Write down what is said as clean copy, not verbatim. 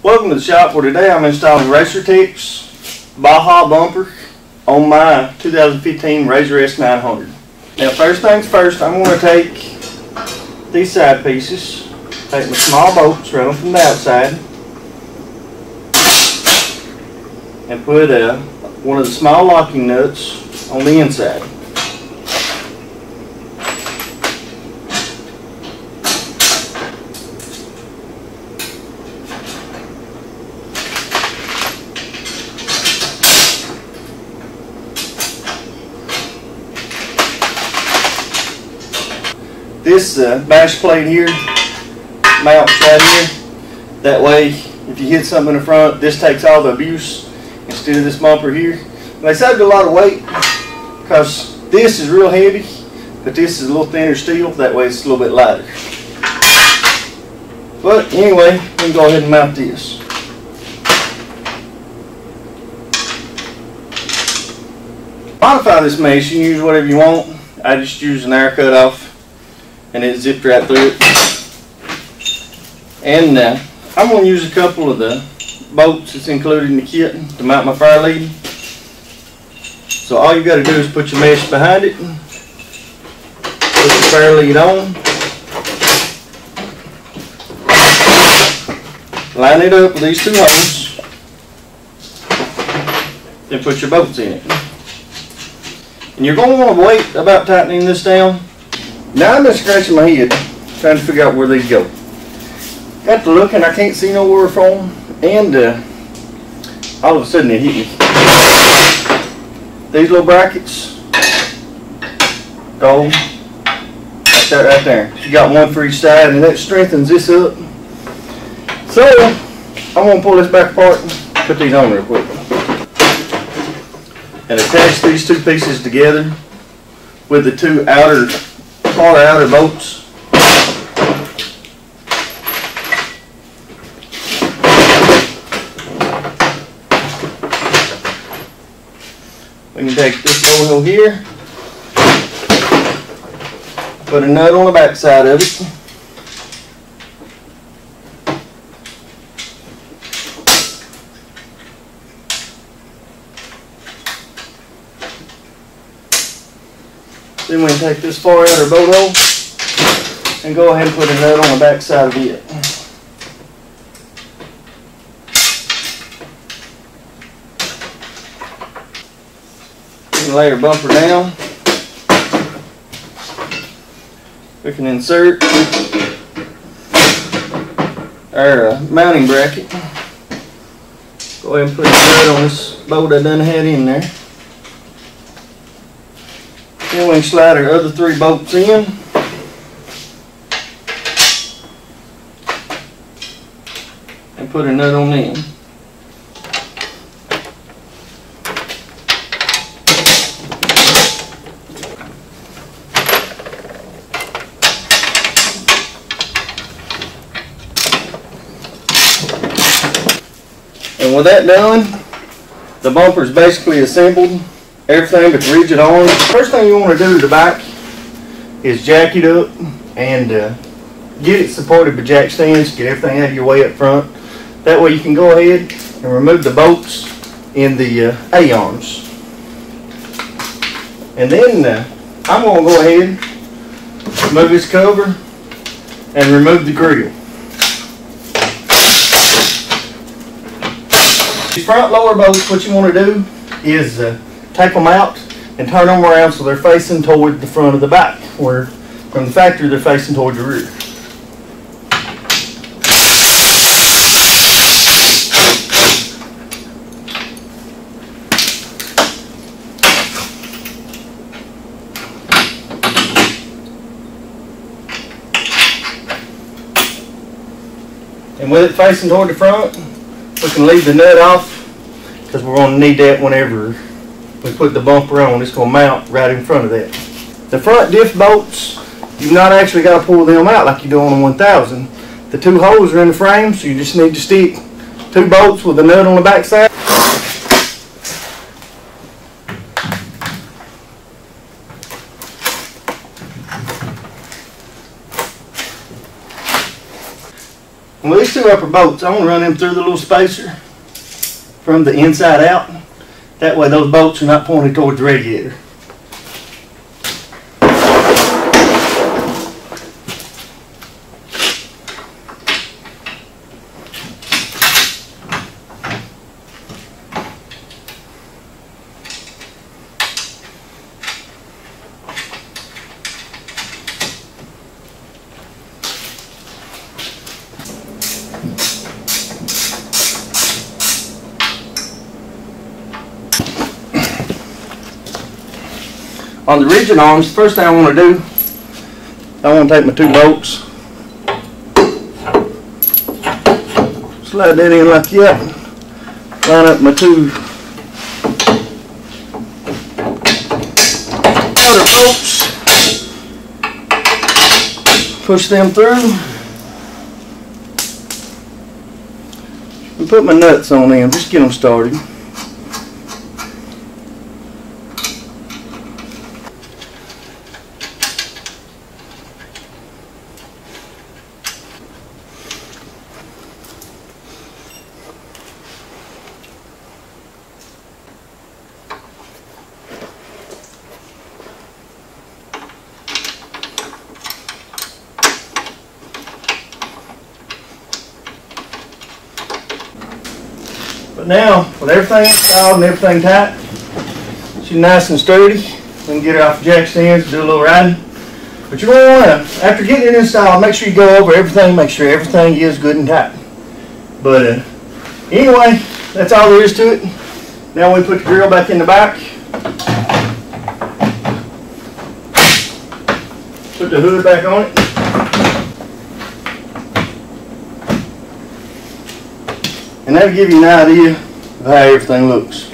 Welcome to the shop where today I'm installing RacerTech's Baja bumper on my 2015 Razor S900. Now first things first, I'm going to take these side pieces, take my small bolts, run them from the outside, and put one of the small locking nuts on the inside. This bash plate here mounts right here. That way, if you hit something in the front, this takes all the abuse instead of this bumper here. They saved a lot of weight because this is real heavy, but this is a little thinner steel. That way, it's a little bit lighter. But anyway, we can go ahead and mount this. Modify this mesh. You can use whatever you want. I just use an air cut off, and it zipped right through it. And I'm going to use a couple of the bolts that's included in the kit to mount my fire lead. So all you got to do is put your mesh behind it, put your fire lead on, line it up with these two holes, then put your bolts in it. And you're going to want to wait about tightening this down. Now I'm just scratching my head, trying to figure out where these go. Got to look and I can't see nowhere from them, and all of a sudden it hit me. These little brackets go like that right there. You got one for each side, and that strengthens this up. So I'm going to pull this back apart and put these on real quick. And attach these two pieces together with the two outer bolts. We can take this little hole here, put a nut on the back side of it, then we can take this far outer bolt hole and go ahead and put a nut on the back side of it. We can lay our bumper down. We can insert our mounting bracket. Go ahead and put a nut on this bolt I done had in there. Then we can slide our other three bolts in. And put a nut on them. And with that done, the bumper is basically assembled. Everything but the rigid arms. First thing you want to do to the back is jack it up and get it supported by jack stands. Get everything out of your way up front. That way you can go ahead and remove the bolts in the A-arms. And then I'm going to go ahead, remove this cover, and remove the grill. These front lower bolts, what you want to do is take them out and turn them around so they're facing toward the front of the back, where from the factory they're facing toward the rear. And with it facing toward the front, we can leave the nut off because we're going to need that whenever we put the bumper on. It's going to mount right in front of that. The front diff bolts, you've not actually got to pull them out like you do on the 1000. The two holes are in the frame, so you just need to stick two bolts with a nut on the back side. Well, these two upper bolts, I want to run them through the little spacer from the inside out. That way those bolts are not pointed towards the radiator. On the rigid arms, the first thing I want to do, I want to take my two bolts, slide that in like that, line up my two outer bolts, push them through, and put my nuts on them, just get them started. But now, with everything installed and everything tight, she's nice and sturdy. We can get her off the jack stands and do a little riding. But you're going to want to, after getting it installed, make sure you go over everything, make sure everything is good and tight. But anyway, that's all there is to it. Now we put the grill back in the back. Put the hood back on it. And that'll give you an idea of how everything looks.